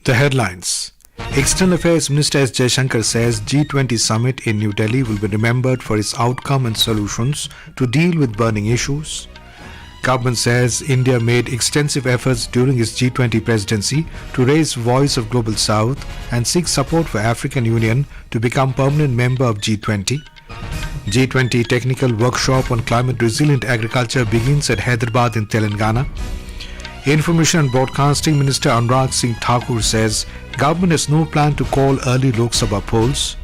The headlines. External Affairs Minister S Jaishankar says G20 Summit in New Delhi will be remembered for its outcome and solutions to deal with burning issues. Government says India made extensive efforts during its G20 presidency to raise voice of Global South and seek support for African Union to become permanent member of G20. G20 technical workshop on climate resilient agriculture begins at Hyderabad in Telangana. Information and Broadcasting Minister Anurag Singh Thakur says government has no plan to call early Lok Sabha polls.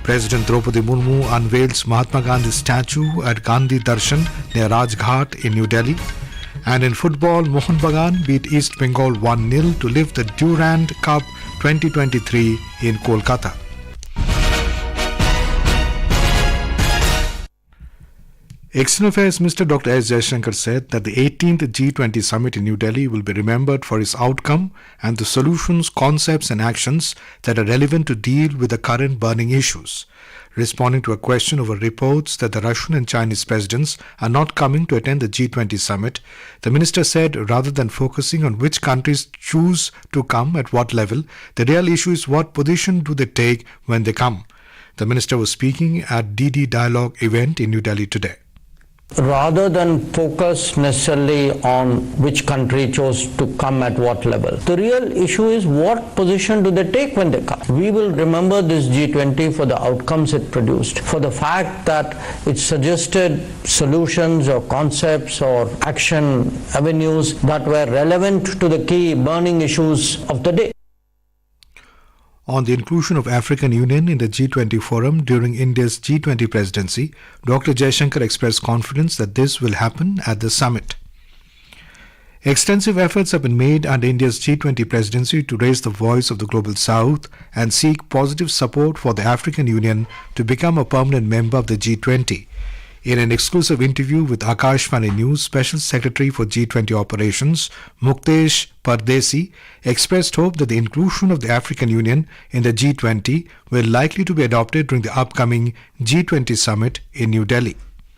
President Droupadi Murmu unveils Mahatma Gandhi statue at Gandhi Darshan near Rajghat in New Delhi. And in football, Mohun Bagan beat East Bengal 1-0 to lift the Durand Cup 2023 in Kolkata. External Affairs Minister Dr. S Jaishankar said that the 18th G20 Summit in New Delhi will be remembered for its outcome and the solutions, concepts and actions that are relevant to deal with the current burning issues. Responding to a question over reports that the Russian and Chinese presidents are not coming to attend the G20 Summit, the minister said rather than focusing on which countries choose to come at what level, the real issue is what position do they take when they come. The minister was speaking at DD Dialogue event in New Delhi today. Rather than focus necessarily on which country chose to come at what level, the real issue is what position do they take when they come. We will remember this G20 for the outcomes it produced, for the fact that it suggested solutions or concepts or action avenues that were relevant to the key burning issues of the day. On the inclusion of African Union in the G20 forum during India's G20 presidency, Dr. Jaishankar expressed confidence that this will happen at the summit. Extensive efforts have been made under India's G20 presidency to raise the voice of the Global South and seek positive support for the African Union to become a permanent member of the G20. In an exclusive interview with Akashvani News, Special Secretary for G20 Operations, Muktesh Pardesi, expressed hope that the inclusion of the African Union in the G20 will likely to be adopted during the upcoming G20 Summit in New Delhi.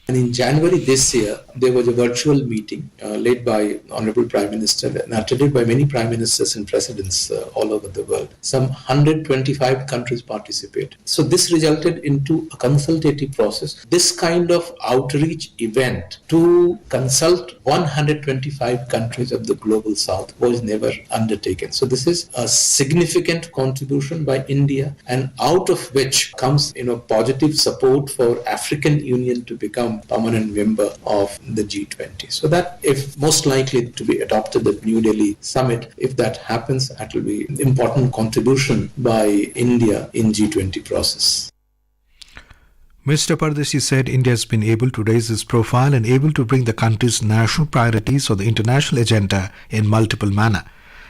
And in January this year, there was a virtual meeting led by Honorable Prime Minister and attended by many Prime Ministers and Presidents all over the world. Some 125 countries participated. So this resulted into a consultative process. This kind of outreach event to consult 125 countries of the Global South was never undertaken. So this is a significant contribution by India, and out of which comes positive support for African Union to become permanent member of the G20. So that if most likely to be adopted at New Delhi Summit, if that happens, that will be an important contribution by India in G20 process. Mr. Pardesi said India has been able to raise its profile and able to bring the country's national priorities on the international agenda in multiple manner.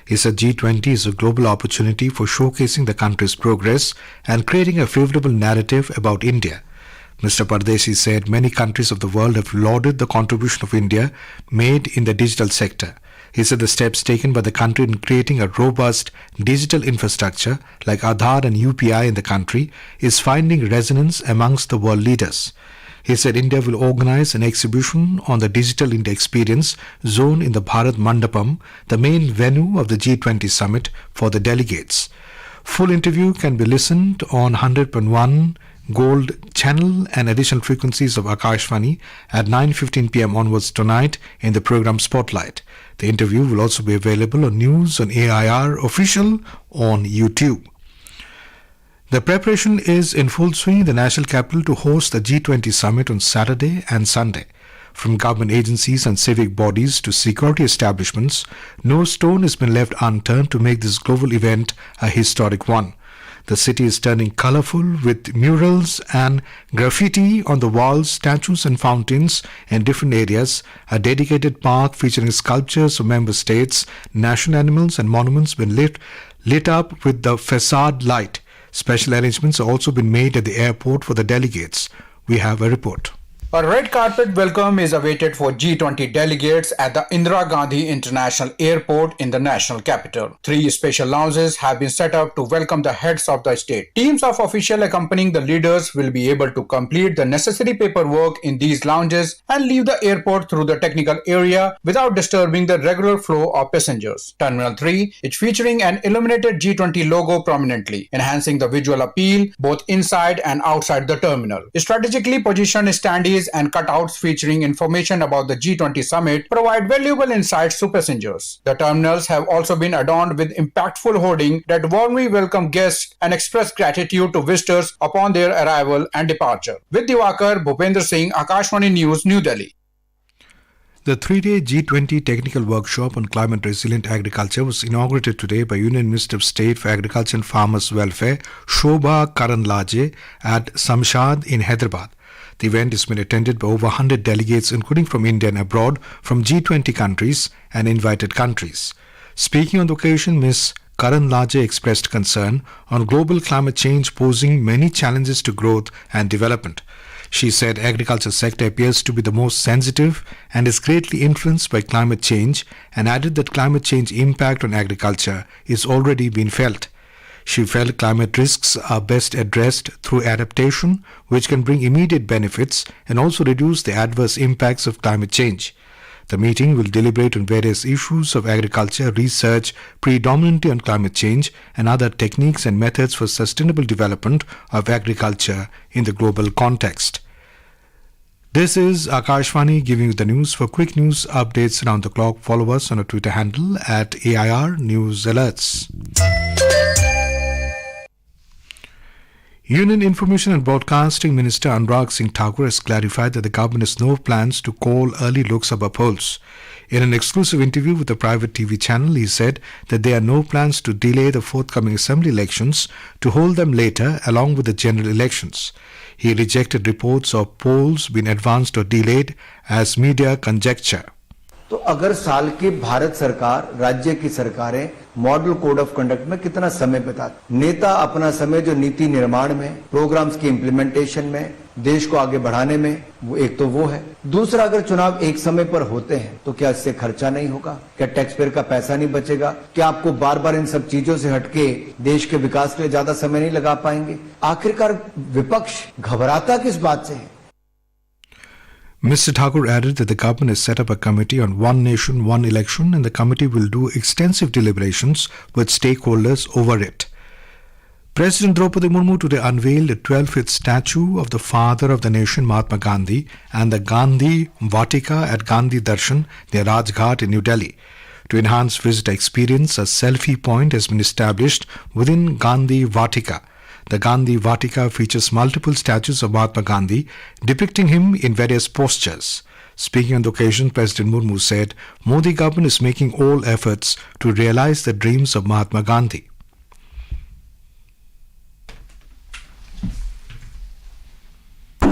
He said G20 is a global opportunity for showcasing the country's progress and creating a favorable narrative about India. Mr. Pardesi said many countries of the world have lauded the contribution of India made in the digital sector. He said the steps taken by the country in creating a robust digital infrastructure like Aadhaar and UPI in the country is finding resonance amongst the world leaders. He said India will organize an exhibition on the Digital India Experience zone in the Bharat Mandapam, the main venue of the G20 Summit for the delegates. Full interview can be listened on 100.1 Gold channel and additional frequencies of Akashvani at 9:15 p.m. onwards tonight in the program Spotlight. The interview will also be available on News on AIR Official on YouTube. The preparation is in full swing in the national capital to host the G20 Summit on Saturday and Sunday. From government agencies and civic bodies to security establishments, no stone has been left unturned to make this global event a historic one. The city is turning colorful with murals and graffiti on the walls, statues and fountains in different areas. A dedicated park featuring sculptures of member states, national animals and monuments been lit up with the facade light. Special arrangements have also been made at the airport for the delegates. We have a report. A red carpet welcome is awaited for G20 delegates at the Indira Gandhi International Airport in the national capital. 3 special lounges have been set up to welcome the heads of the state. Teams of officials accompanying the leaders will be able to complete the necessary paperwork in these lounges and leave the airport through the technical area without disturbing the regular flow of passengers. Terminal 3 is featuring an illuminated G20 logo prominently, enhancing the visual appeal both inside and outside the terminal. Strategically positioned standees and cutouts featuring information about the G20 Summit provide valuable insights to passengers. The terminals have also been adorned with impactful hoarding that warmly welcome guests and express gratitude to visitors upon their arrival and departure. With Diwakar, Bhupendra Singh, Akashvani News, New Delhi. The 3-day G20 technical workshop on climate-resilient agriculture was inaugurated today by Union Minister of State for Agriculture and Farmers' Welfare, Shobha Karanlaje, at Samshad in Hyderabad. The event has been attended by over 100 delegates, including from India and abroad, from G20 countries and invited countries. Speaking on the occasion, Ms. Karanlaje expressed concern on global climate change posing many challenges to growth and development. She said agriculture sector appears to be the most sensitive and is greatly influenced by climate change, and added that climate change impact on agriculture is already being felt. She felt climate risks are best addressed through adaptation, which can bring immediate benefits and also reduce the adverse impacts of climate change. The meeting will deliberate on various issues of agriculture research, predominantly on climate change, and other techniques and methods for sustainable development of agriculture in the global context. This is Akashvani giving you the news. For quick news updates around the clock, follow us on our Twitter handle at AIR News Alerts. Union Information and Broadcasting Minister Anurag Singh Thakur has clarified that the government has no plans to call early Lok Sabha polls. In an exclusive interview with a private TV channel, he said that there are no plans to delay the forthcoming assembly elections, to hold them later along with the general elections. He rejected reports of polls being advanced or delayed as media conjecture. तो अगर साल की भारत सरकार, राज्य की सरकारें model code of conduct में कितना समय बिताते, नेता अपना समय जो नीति निर्माण में, प्रोग्राम्स की इम्प्लीमेंटेशन में, देश को आगे बढ़ाने में, वो एक तो वो है। दूसरा, अगर चुनाव एक समय पर होते हैं तो क्या इससे खर्चा नहीं होगा? क्या टैक्स पेयर का पैसा नहीं बचेगा? क्या आपको बार बार इन सब चीजों से हटके देश के विकास के लिए ज्यादा समय नहीं लगा पाएंगे? आखिरकार विपक्ष घबराता किस बात से है? Mr. Thakur added that the government has set up a committee on One Nation, One Election, and the committee will do extensive deliberations with stakeholders over it. President Droupadi Murmu today unveiled the 12th statue of the father of the nation, Mahatma Gandhi, and the Gandhi Vatika at Gandhi Darshan near Rajghat in New Delhi. To enhance visitor experience, a selfie point has been established within Gandhi Vatika. The Gandhi Vatika features multiple statues of Mahatma Gandhi depicting him in various postures. Speaking on the occasion, President Murmu said Modi government is making all efforts to realize the dreams of Mahatma Gandhi.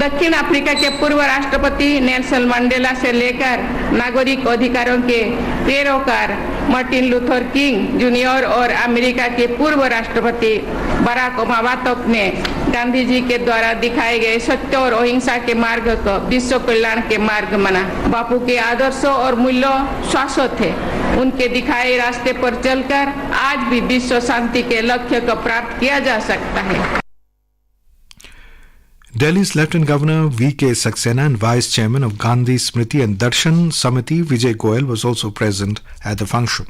दक्षिण Africa के पूर्व राष्ट्रपति Nelson Mandela से लेकर नागरिक अधिकारों के पैरोकार Martin Luther king junior और अमेरिका के पूर्व राष्ट्रपति बराक ओबामा तक ने गांधी जी के द्वारा दिखाए गए सत्य और अहिंसा के मार्ग को विश्व कल्याण के मार्ग माना। बापू के आदर्शों और मूल्यों शाश्वत थे। उनके दिखाए रास्ते पर चलकर आज भी विश्व शांति के लक्ष्य को प्राप्त किया जा सकता है। Delhi's Lieutenant Governor V.K. Saxena and Vice Chairman of Gandhi Smriti and Darshan Samiti Vijay Goyal was also present at the function.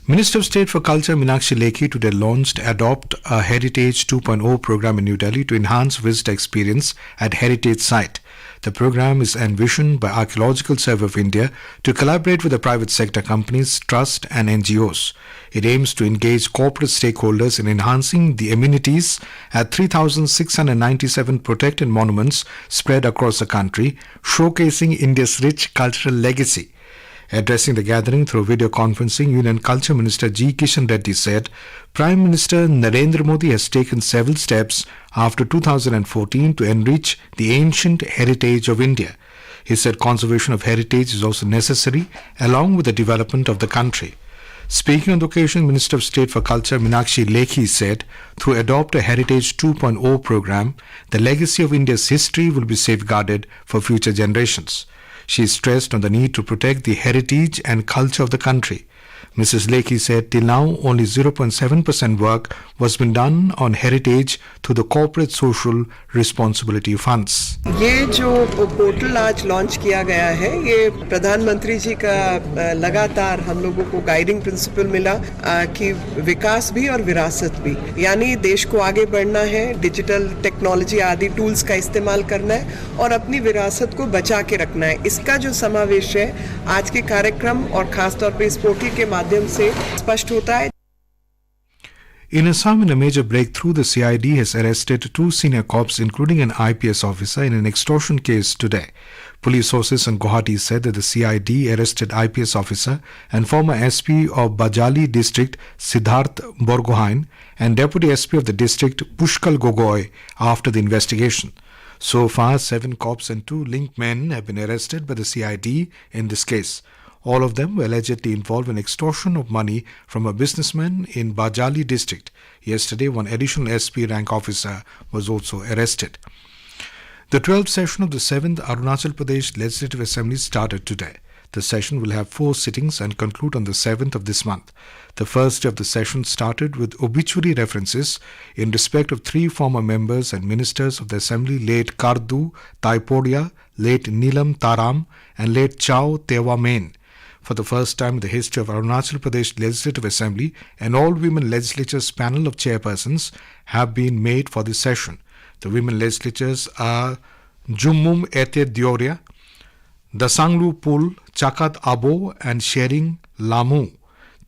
Minister of State for Culture Meenakshi Lekhi today launched Adopt a Heritage 2.0 program in New Delhi to enhance visitor experience at heritage site. The program is envisioned by Archaeological Survey of India to collaborate with the private sector companies, trust and NGOs. It aims to engage corporate stakeholders in enhancing the amenities at 3,697 protected monuments spread across the country, showcasing India's rich cultural legacy. Addressing the gathering through video conferencing, Union Culture Minister G. Kishan Reddy said Prime Minister Narendra Modi has taken several steps after 2014 to enrich the ancient heritage of India. He said conservation of heritage is also necessary along with the development of the country. Speaking on the occasion, Minister of State for Culture Meenakshi Lekhi said, through Adopt a Heritage 2.0 program, the legacy of India's history will be safeguarded for future generations. She stressed on the need to protect the heritage and culture of the country. Mrs. Lekhi said till now only 0.7% work was been done on heritage through the corporate social responsibility funds. ये जो portal आज launch किया गया है, ये प्रधानमंत्री जी का लगातार हम लोगों को गाइडिंग प्रिंसिपल मिला कि विकास भी और विरासत भी, यानी देश को आगे बढ़ना है, डिजिटल टेक्नोलॉजी आदि टूल्स का इस्तेमाल करना है और अपनी विरासत को बचा के रखना है. इसका जो समावेश है आज के कार्यक्रम और खास तौर पे इस पोर्टल के माध्यम से स्पष्ट होता है. In Assam, in a major breakthrough, the CID has arrested 2 senior cops, including an IPS officer, in an extortion case today. Police sources in Guwahati said that the CID arrested IPS officer and former SP of Bajali district, Siddharth Borgohain, and Deputy SP of the district, Pushkal Gogoi, after the investigation. So far, 7 cops and 2 linked men have been arrested by the CID in this case. All of them were allegedly involved in extortion of money from a businessman in Bajali district. Yesterday, one additional SP rank officer was also arrested. The 12th session of the 7th Arunachal Pradesh Legislative Assembly started today. The session will have 4 sittings and conclude on the 7th of this month. The first day of the session started with obituary references in respect of 3 former members and ministers of the Assembly, late Kardu Taipodia, late Neelam Taram, and late Chao Tewa Main. For the first time in the history of Arunachal Pradesh Legislative Assembly, an all-women legislature's panel of chairpersons have been made for this session. The women legislatures are Jummum Ete Dioria, Dasanglu Pul, Chakat Abo, and Shering Lamu.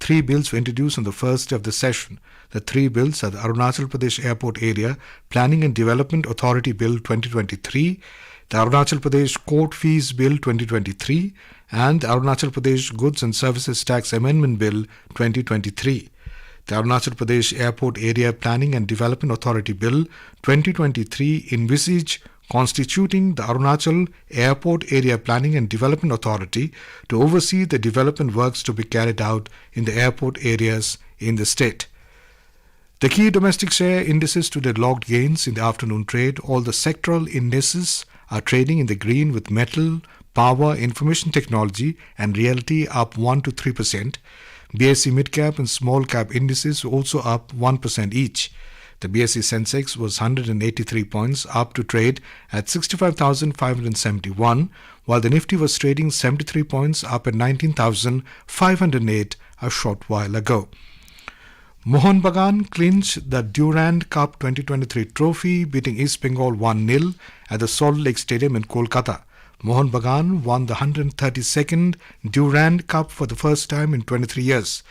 3 bills were introduced on the first day of the session. The 3 bills are the Arunachal Pradesh Airport Area Planning and Development Authority Bill 2023, the Arunachal Pradesh Court Fees Bill 2023, and the Arunachal Pradesh Goods and Services Tax Amendment Bill 2023. The Arunachal Pradesh Airport Area Planning and Development Authority Bill 2023 envisage constituting the Arunachal Airport Area Planning and Development Authority to oversee the development works to be carried out in the airport areas in the state. The key domestic share indices today logged gains in the afternoon trade. All the sectoral indices are trading in the green, with metal, power, information technology and realty up 1 to 3%. BSE mid-cap and small-cap indices also up 1% each. The BSE Sensex was 183 points up to trade at 65,571, while the Nifty was trading 73 points up at 19,508 a short while ago. Mohun Bagan clinched the Durand Cup 2023 trophy, beating East Bengal 1-0 at the Salt Lake Stadium in Kolkata. Mohun Bagan won the 132nd Durand Cup for the first time in 23 years.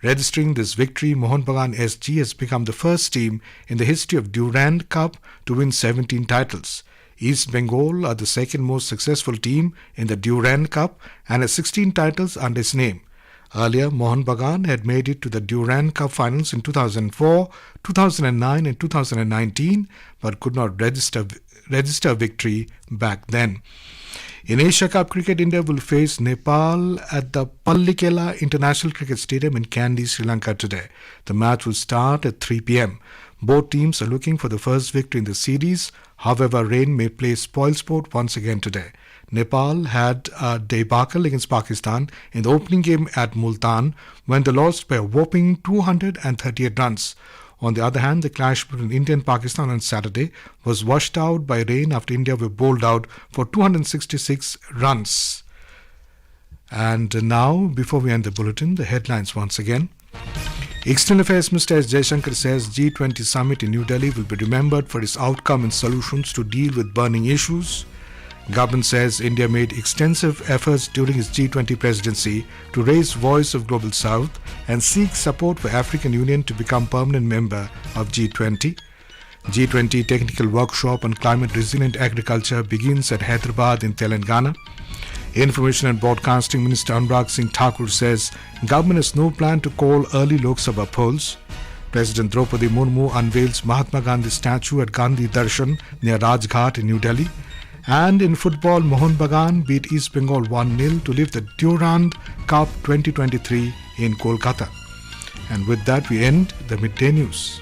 Registering this victory, Mohun Bagan SG has become the first team in the history of Durand Cup to win 17 titles. East Bengal are the second most successful team in the Durand Cup and has 16 titles under its name. Earlier, Mohun Bagan had made it to the Durand Cup finals in 2004, 2009 and 2019, but could not register victory back then. In Asia Cup cricket, India will face Nepal at the Pallikela International Cricket Stadium in Kandy, Sri Lanka today. The match will start at 3 p.m. Both teams are looking for the first victory in the series. However, rain may play spoilsport once again today. Nepal had a debacle against Pakistan in the opening game at Multan when they lost by a whopping 238 runs. On the other hand, the clash between India and Pakistan on Saturday was washed out by rain after India were bowled out for 266 runs. And now, before we end the bulletin, the headlines once again. External Affairs Minister S Jaishankar says G20 Summit in New Delhi will be remembered for its outcome and solutions to deal with burning issues. Government says India made extensive efforts during its G20 presidency to raise voice of Global South and seek support for African Union to become permanent member of G20. G20 technical workshop on climate resilient agriculture begins at Hyderabad in Telangana. Information and Broadcasting Minister Anurag Singh Thakur says government has no plan to call early Lok Sabha polls. President Droupadi Murmu unveils Mahatma Gandhi statue at Gandhi Darshan near Rajghat in New Delhi. And in football, Mohun Bagan beat East Bengal 1-0 to lift the Durand Cup 2023 in Kolkata. And with that, we end the midday news.